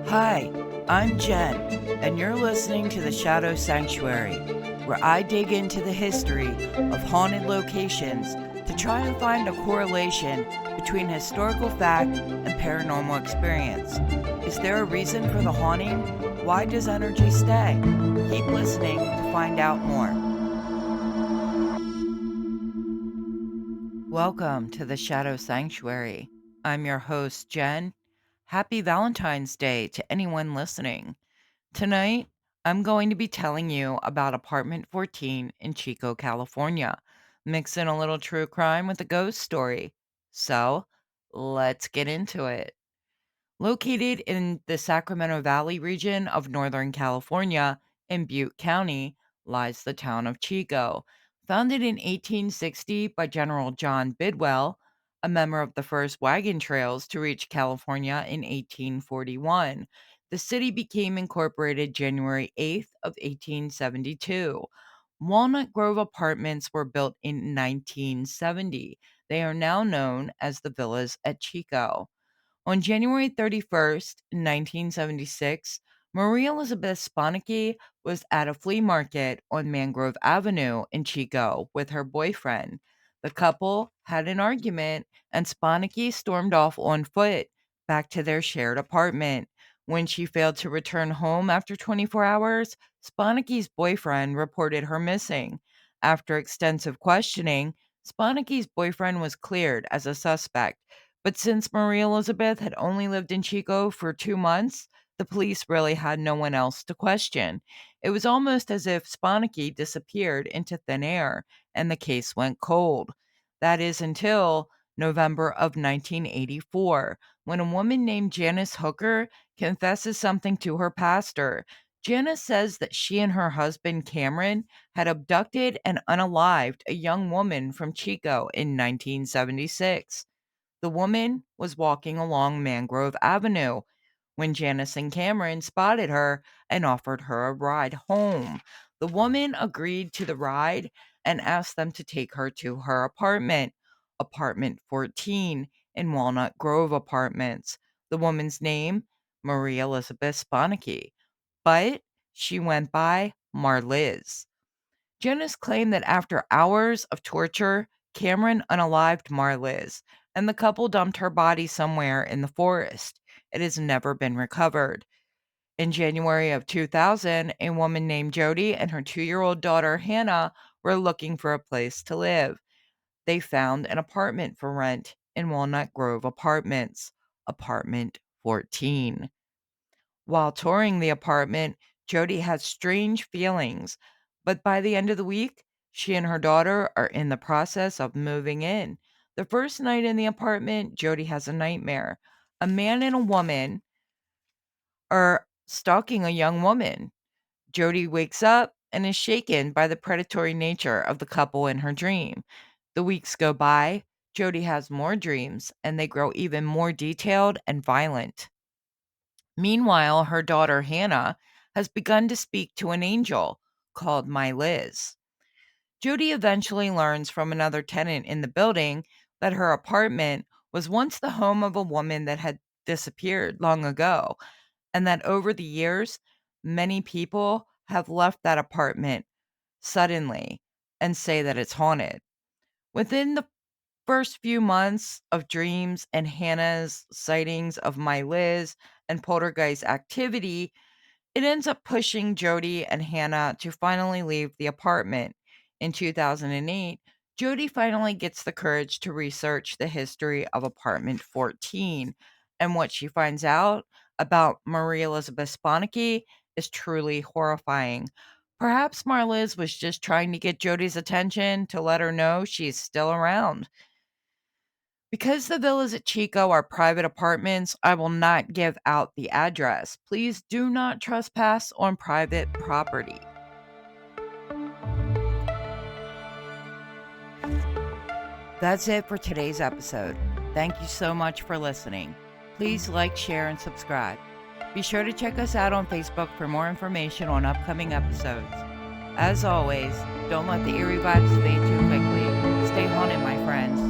Hi, I'm Jen, and you're listening to the Shadow Sanctuary, where I dig into the history of haunted locations to try and find a correlation between historical fact and paranormal experience. Is there a reason for the haunting? Why does energy stay? Keep listening to find out more. Welcome to the Shadow Sanctuary. I'm your host, Jen. Happy Valentine's Day to anyone listening. Tonight, I'm going to be telling you about Apartment 14 in Chico, California, mixing a little true crime with a ghost story. So, let's get into it. Located in the Sacramento Valley region of Northern California in Butte County lies the town of Chico. Founded in 1860 by General John Bidwell, a member of the first wagon trails to reach California in 1841. The city became incorporated January 8th of 1872. Walnut Grove apartments were built in 1970. They are now known as the Villas at Chico. On January 31st, 1976, Marie Elizabeth Sponicky was at a flea market on Mangrove Avenue in Chico with her boyfriend. The couple had an argument, and Sponicky stormed off on foot back to their shared apartment. When she failed to return home after 24 hours, Sponicky's boyfriend reported her missing. After extensive questioning, Sponicky's boyfriend was cleared as a suspect. But since Marie Elizabeth had only lived in Chico for 2 months, the police really had no one else to question. It was almost as if Sponicky disappeared into thin air and the case went cold. That is until November of 1984, when a woman named Janice Hooker confesses something to her pastor. Janice says that she and her husband Cameron had abducted and unalived a young woman from Chico in 1976. The woman was walking along Mangrove Avenue when Janice and Cameron spotted her and offered her a ride home. The woman agreed to the ride and asked them to take her to her apartment, Apartment 14 in Walnut Grove Apartments. The woman's name, Marie Elizabeth Sponicky, but she went by Marliz. Janice claimed that after hours of torture, Cameron unalived Marliz, and the couple dumped her body somewhere in the forest. It has never been recovered. In January of 2000, a woman named Jody and her 2-year-old daughter Hannah were looking for a place to live. They found an apartment for rent in Walnut Grove Apartments, Apartment 14. While touring the apartment, Jody has strange feelings, but by the end of the week, she and her daughter are in the process of moving in. The first night in the apartment, Jody has a nightmare. A man and a woman are stalking a young woman. Jody wakes up and is shaken by the predatory nature of the couple in her dream. The weeks go by, Jody has more dreams, and they grow even more detailed and violent. Meanwhile, her daughter Hannah has begun to speak to an angel called My Liz. Judy eventually learns from another tenant in the building that her apartment was once the home of a woman that had disappeared long ago, and that over the years, many people have left that apartment suddenly and say that it's haunted. Within the first few months of dreams and Hannah's sightings of My Liz and poltergeist activity, it ends up pushing Jody and Hannah to finally leave the apartment. In 2008, Jody finally gets the courage to research the history of Apartment 14, and what she finds out about Marie Elizabeth Sponicky is truly horrifying. Perhaps Marliz was just trying to get Jody's attention to let her know she's still around. Because the villas at Chico are private apartments, I will not give out the address. Please do not trespass on private property. That's it for today's episode. Thank you so much for listening. Please like, share, and subscribe. Be sure to check us out on Facebook for more information on upcoming episodes. As always, don't let the eerie vibes fade too quickly. Stay haunted, my friends.